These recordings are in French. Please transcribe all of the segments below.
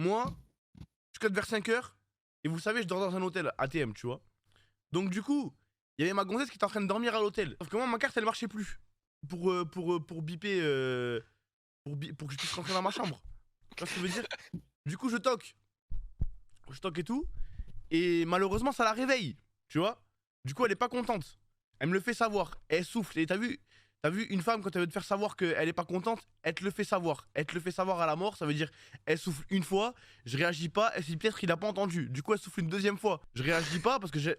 moi, je code vers 5h. Et vous savez, je dors dans un hôtel ATM, tu vois. Donc du coup, il y avait ma gonzesse qui était en train de dormir à l'hôtel. Sauf que moi, ma carte, elle marchait plus. Pour biper, pour que je puisse rentrer dans ma chambre. Tu vois ce que je veux dire? Du coup, je toque. Je toque et tout. Et malheureusement, ça la réveille. Tu vois? Du coup, elle est pas contente. Elle me le fait savoir. Elle souffle. Et t'as vu une femme, quand elle veut te faire savoir qu'elle est pas contente, elle te le fait savoir. Elle te le fait savoir à la mort. Ça veut dire, elle souffle une fois, je réagis pas. Elle se dit peut-être qu'il a pas entendu. Du coup, elle souffle une deuxième fois. Je réagis pas parce que je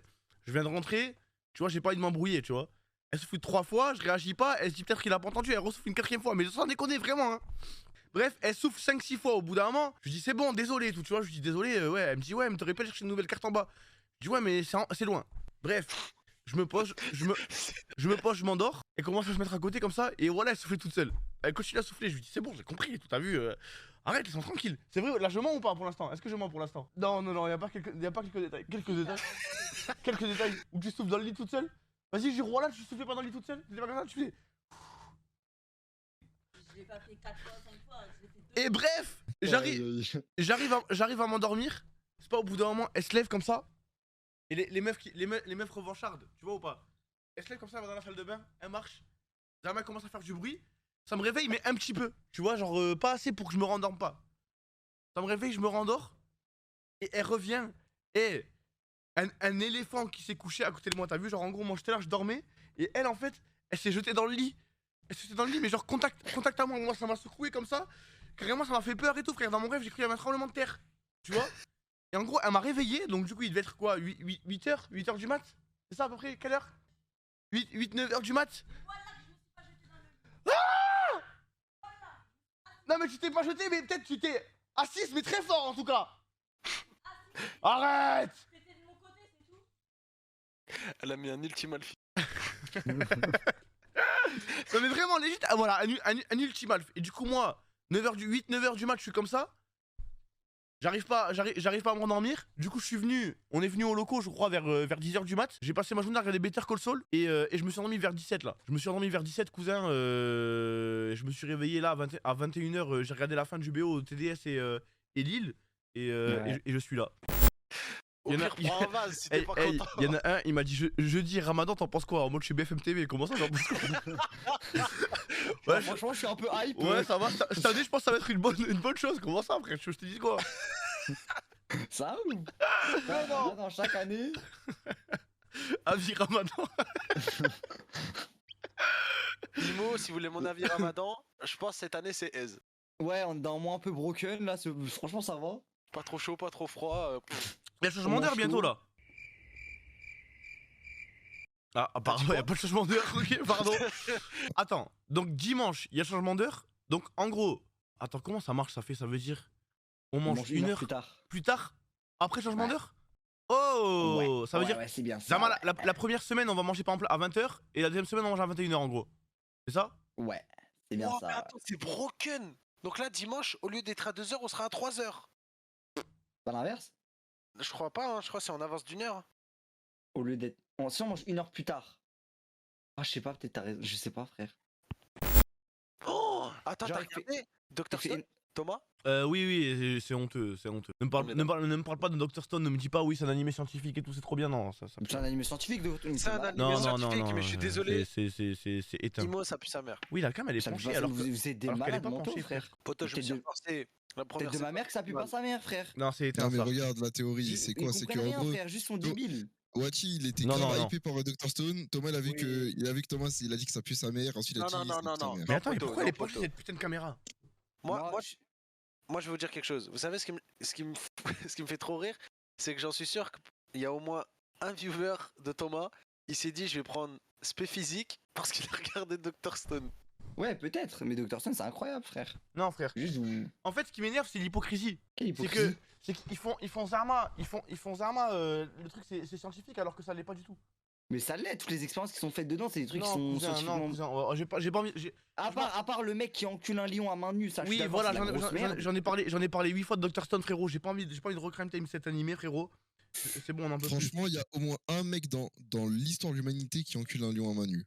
viens de rentrer. Tu vois, j'ai pas envie de m'embrouiller, tu vois. Elle souffle 3 fois, je réagis pas. Elle se dit peut-être qu'il a pas entendu. Elle ressouffle une 4e fois. Mais sans déconner, vraiment, hein. Bref, elle souffle 5-6 fois au bout d'un moment. Je lui dis c'est bon, désolé, tout, tu vois. Je lui dis désolé, ouais. Elle me dit ouais, mais t'aurais pas cherché une nouvelle carte en bas. Je dis ouais, mais c'est loin. Bref, je me pose, je m'endors. Elle commence à se mettre à côté comme ça. Et voilà, elle soufflait toute seule. Elle continue à souffler. Je lui dis c'est bon, j'ai compris, tout, t'as vu. Arrête, ils sont tranquilles. C'est vrai, là je mens ou pas pour l'instant? Est-ce que je mens pour l'instant? Non, non, non, y a pas quelques détails. Quelques détails. Quelques détails où tu souffles dans le lit toute seule. Vas-y, jure, voilà, tu souffles pas dans le lit toute seule. Tu fais pas comme ça, tu fais. Je l'ai pas fait 4 fois, 5 fois, je l'ai fait 2 Et bref, j'arrive à m'endormir. C'est pas au bout d'un moment, elle se lève comme ça. Et les meufs revanchardes, tu vois ou pas? Elle se lève comme ça, elle va dans la salle de bain, elle marche. Jamais elle commence à faire du bruit. Ça me réveille, mais un petit peu. Tu vois, genre pas assez pour que je me rendorme pas. Ça me réveille, je me rendors. Et elle revient. Et un éléphant qui s'est couché à côté de moi, t'as vu? Genre en gros, moi j'étais là, je dormais. Et elle, en fait, elle s'est jetée dans le lit. Elle s'est jetée dans le lit, mais genre contact à moi. Moi, ça m'a secoué comme ça. Carrément, ça m'a fait peur et tout, frère. Dans mon rêve, j'ai cru qu'il y avait un tremblement de terre. Tu vois? Et en gros, elle m'a réveillé. Donc, du coup, il devait être quoi? 8h du mat? C'est ça à peu près? Quelle heure? 9h du mat? Ah! Non, mais tu t'es pas jeté, mais peut-être tu t'es assise, mais très fort en tout cas. Arrête! C'était de mon côté, c'est tout. Elle a mis un ultimal fit. Non mais vraiment légit, ah, voilà, un ultimal. Et du coup moi, 9h du match, je suis comme ça. J'arrive pas à m'endormir. Du coup je suis venu, on est venu au locaux je crois vers 10h du mat. J'ai passé ma journée à regarder Better Call Saul et je me suis endormi vers 17 là. Je me suis endormi vers 17 cousin. Je me suis réveillé là à 21h, j'ai regardé la fin du BO, TDS et Lille. Et je suis là. Au pire, prends un vase si t'es pas content. Il y en a un, il m'a dit jeudi Ramadan, t'en penses quoi? En mode je suis BFM TV, comment ça j'en pense quoi? Ouais, franchement, je suis un peu hype. Ouais, ça va, cette année je pense que ça va être une bonne chose. Comment ça, frère? Je te dis quoi? Ça ou Ramadan chaque année. Avis Ramadan. Imo, si vous voulez mon avis Ramadan, je pense cette année c'est aise. Ouais, on est dans un mois un peu broken là, franchement ça va. Pas trop chaud, pas trop froid. Il y a changement d'heure bientôt là. Ah, pardon, il y a pas de changement d'heure, ok, pardon. Attends, donc dimanche, il y a changement d'heure. Donc en gros, attends, comment ça marche? Ça veut dire on mange une heure plus tard après changement d'heure? Oh, ouais, ça veut dire ouais, c'est bien ça. La première semaine, on va manger par exemple à 20h et la deuxième semaine, on mange à 21h en gros. C'est ça? Ouais, c'est bien ça. Mais attends, c'est broken. Donc là, dimanche, au lieu d'être à 2h, on sera à 3h. Pas l'inverse? Je crois pas, hein. Je crois que c'est en avance d'une heure. Au lieu d'être. Si on mange une heure plus tard. Ah, je sais pas, peut-être t'as raison. Je sais pas, frère. Oh, attends, Genre, t'as regardé Dr. Stone, Thomas? Oui, c'est honteux, c'est honteux. Ne me parle pas de Dr. Stone, ne me dis pas oui, c'est un animé scientifique et tout, c'est trop bien, non. C'est un animé scientifique de votre. C'est un animé scientifique, mais je suis désolé. C'est éteint. Imo, ça pue sa mère. Oui, la cam elle est penchée alors vous êtes des malades mentaux, frère. Poto, je me suis forcé. Peut-être de ma mère que ça pue pas sa mère, frère. Non, c'est éteint. Non, mais regarde la théorie, c'est quoi? C'est que en gros. frère, juste son débile. Wachi, il était grave hypé par Dr. Stone. Thomas, il a vu que Thomas, il a dit que ça pue sa mère. Ensuite, il a dit non. Mais attends, pourquoi elle est penchée cette putain de caméra? Moi, je vais vous dire quelque chose. Vous savez ce qui me fait trop rire, c'est que j'en suis sûr qu'il y a au moins un viewer de Thomas. Il s'est dit, je vais prendre spé physique parce qu'il a regardé Dr. Stone. Ouais, peut-être, mais Dr. Stone, c'est incroyable, frère. Non, frère. Juste En fait, ce qui m'énerve, c'est l'hypocrisie. Quelle hypocrisie? C'est qu'ils font Zarma, le truc c'est scientifique alors que ça l'est pas du tout. Mais ça l'est, toutes les expériences qui sont faites dedans, c'est des trucs qui sont cousin, scientifiquement... j'ai pas envie. À part le mec qui encule un lion à main nue, ça je suis Oui, voilà, c'est j'en ai parlé 8 fois de Dr. Stone, frérot. J'ai pas envie de recrime time cet animé, frérot. C'est bon, on en peut plus. Franchement, il y a au moins un mec dans l'histoire de l'humanité qui encule un lion à main nue.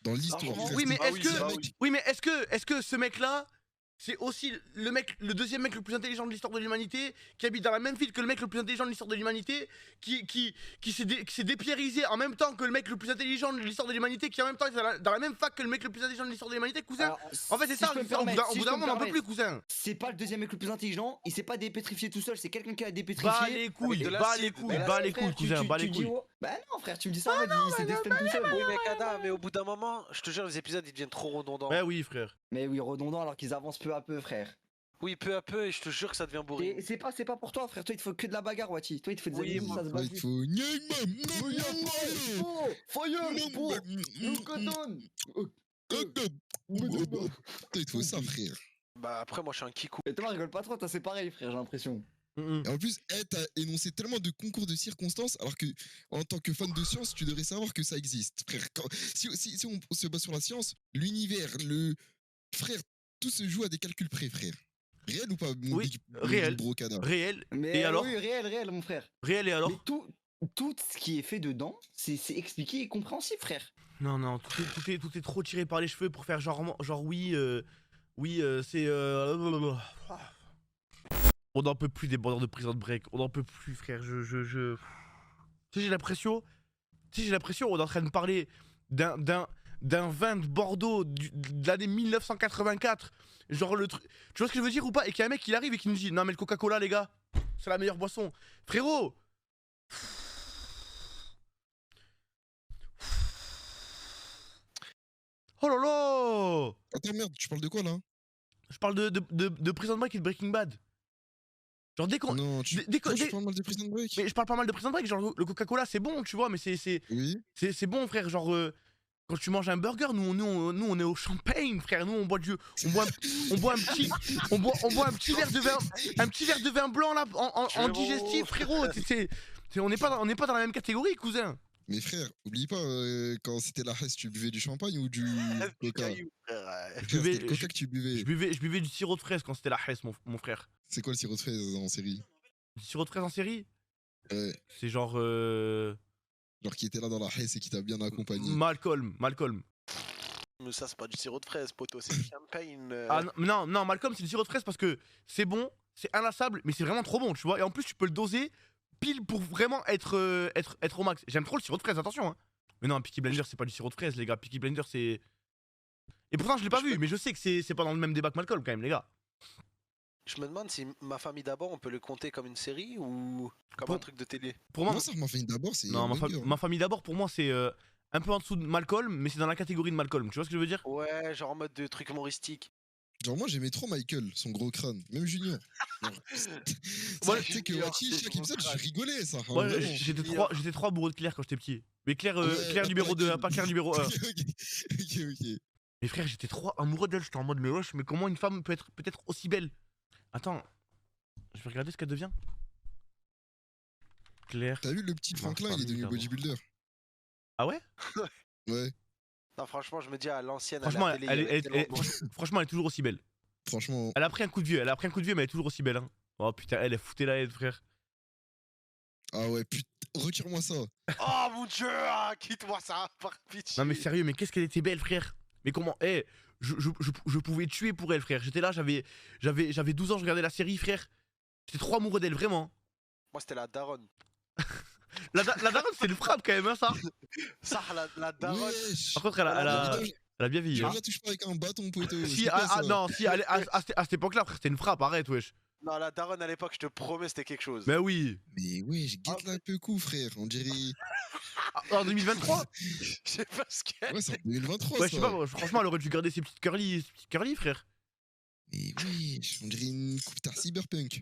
Dans l'histoire. Oui, mais est-ce que ce mec-là, c'est aussi le deuxième mec le plus intelligent de l'histoire de l'humanité, qui habite dans la même ville que le mec le plus intelligent de l'histoire de l'humanité, qui s'est dépierrisé en même temps que le mec le plus intelligent de l'histoire de l'humanité, qui en même temps est dans la même fac que le mec le plus intelligent de l'histoire de l'humanité, cousin. Alors, En fait, c'est si ça, je peux me au permettre, bout d'un moment, on n'en peut plus, cousin. C'est pas le deuxième mec le plus intelligent, il s'est pas dépétrifié tout seul, c'est quelqu'un qui a Bah dépétrifié. les couilles, de bah les l'acide. couilles, Bah bah les Frère, couilles, cousin, bah les couilles. Bah non, frère, tu me dis ça, en mode, il s'est dépétrifié tout seul. Oui, mais Kada, mais au bout d'un moment, je te jure, les épisodes ils deviennent trop redondants. Bah oui, frère. Mais oui, redondant alors qu'ils avancent peu à peu, frère. Oui, peu à peu, et je te jure que ça devient bourré. Et c'est pas pour toi, frère. Toi, il te faut que de la bagarre, Wati. Toi, il te faut des Oui, animaux, ça se Ouais, bat il vite. faut. Il te faut ça, frère. Bah après, moi je suis un kikou. Et Thomas rigole pas trop, toi, c'est pareil, frère, j'ai l'impression. Et en plus, t'as énoncé tellement de concours de circonstances, alors que, en tant que fan de science, tu devrais savoir que ça existe, frère. Si on se base sur la science, l'univers, frère, tout se joue à des calculs près, frère. Réel ou pas, mon Oui, big réel. brocada? Réel. Mais Et alors oui, réel, mon frère. Réel et alors? Mais tout ce qui est fait dedans, c'est expliqué et compréhensible, frère. Non, tout est trop tiré par les cheveux pour faire genre oui, c'est on n'en peut plus des bords de Prison Break, on n'en peut plus, frère. Tu sais, j'ai l'impression, on est en train de parler d'un vin de Bordeaux de l'année 1984. Genre le truc. Tu vois ce que je veux dire ou pas? Et qu'il y a un mec qui arrive et qui nous dit non mais le Coca-Cola les gars, c'est la meilleure boisson. Frérot. Oh là là. Attends, merde, tu parles de quoi, là? Je parle de Prison Break et de Breaking Bad. Genre dès qu'on... Non, tu parles mal de Prison Break? Mais je parle pas mal de Prison Break, genre le Coca-Cola c'est bon, tu vois, mais Oui. c'est bon frère, genre quand tu manges un burger, nous on est au champagne frère, nous on boit un petit verre de vin blanc là en digestif frérot, on n'est pas dans la même catégorie cousin. Mais frère, oublie pas, quand c'était la Hesse, tu buvais du champagne ou du coca? Frère, c'était le coca que tu buvais. Je buvais du sirop de fraise quand c'était la Hesse mon frère. C'est quoi le sirop de fraise en série? Du sirop de fraise en série? Ouais. C'est genre Genre qui était là dans la Hesse et qui t'a bien accompagné. Malcolm. Mais ça, c'est pas du sirop de fraise, poto, c'est du champagne. Ah non, Malcolm c'est du sirop de fraise parce que c'est bon, c'est inlassable, mais c'est vraiment trop bon, tu vois. Et en plus tu peux le doser pile pour vraiment être au max. J'aime trop le sirop de fraise, attention hein. Mais non, Peaky Blinders c'est pas du sirop de fraise les gars, Peaky Blinders c'est... Et pourtant je l'ai pas vu, mais je sais que c'est pas dans le même débat que Malcolm quand même les gars. Je me demande si Ma famille d'abord, on peut le compter comme une série ou comme un truc de télé. Pour moi, Non, ça m'a fait d'abord, c'est. non, banger, hein. ma famille d'abord pour moi c'est un peu en dessous de Malcolm, mais c'est dans la catégorie de Malcolm, tu vois ce que je veux dire? Ouais, genre en mode de truc humoristique. Genre, moi j'aimais trop Michael, son gros crâne, même Junior. Ouais, Tu sais que Wachi, chaque épisode, je rigolais ça. Ouais, vraiment. j'étais trop amoureux de Claire quand j'étais petit. Mais Claire, Ouais, Claire numéro 2, pas Claire numéro 1. Ok. Mais frère, j'étais trop amoureux d'elle, j'étais en mode mais wesh, mais comment une femme peut être aussi belle? Attends, je vais regarder ce qu'elle devient. Claire. T'as vu le petit Franklin, il est devenu bodybuilder. Ah ouais? Ouais, Non, franchement, je me dis à l'ancienne, Franchement, à la télé, franchement, elle est toujours aussi belle. franchement. Elle a pris un coup de vieux, mais elle est toujours aussi belle. Hein. Oh putain, elle foutait la haine, frère. Ah ouais, putain, retire-moi ça. Oh mon dieu, quitte-moi ça, par pitié. Non mais sérieux, mais qu'est-ce qu'elle était belle, frère. Mais comment, je pouvais tuer pour elle, frère. J'étais là, j'avais 12 ans, je regardais la série, frère. J'étais trop amoureux d'elle, vraiment. Moi, c'était la daronne. La daronne, c'est une frappe quand même, hein, ça. Ça, la daronne. Wesh. Par contre, elle a bien vieilli. Tu Hein. la touches pas avec un bâton, poteau. Si, c'est quoi, ça non, si, à cette époque-là, frère, c'était une frappe, arrête, wesh. Non, la daronne à l'époque, je te promets, c'était quelque chose. Mais oui. Mais ouais, je guette là un peu coup, frère. On dirait. En 2023. Je sais pas ce qu'elle. Ouais, c'est en 2023. Ouais, je sais ça. pas, franchement, elle aurait dû garder ses petites curly, frère. Mais wesh, on dirait une coupe tard cyberpunk.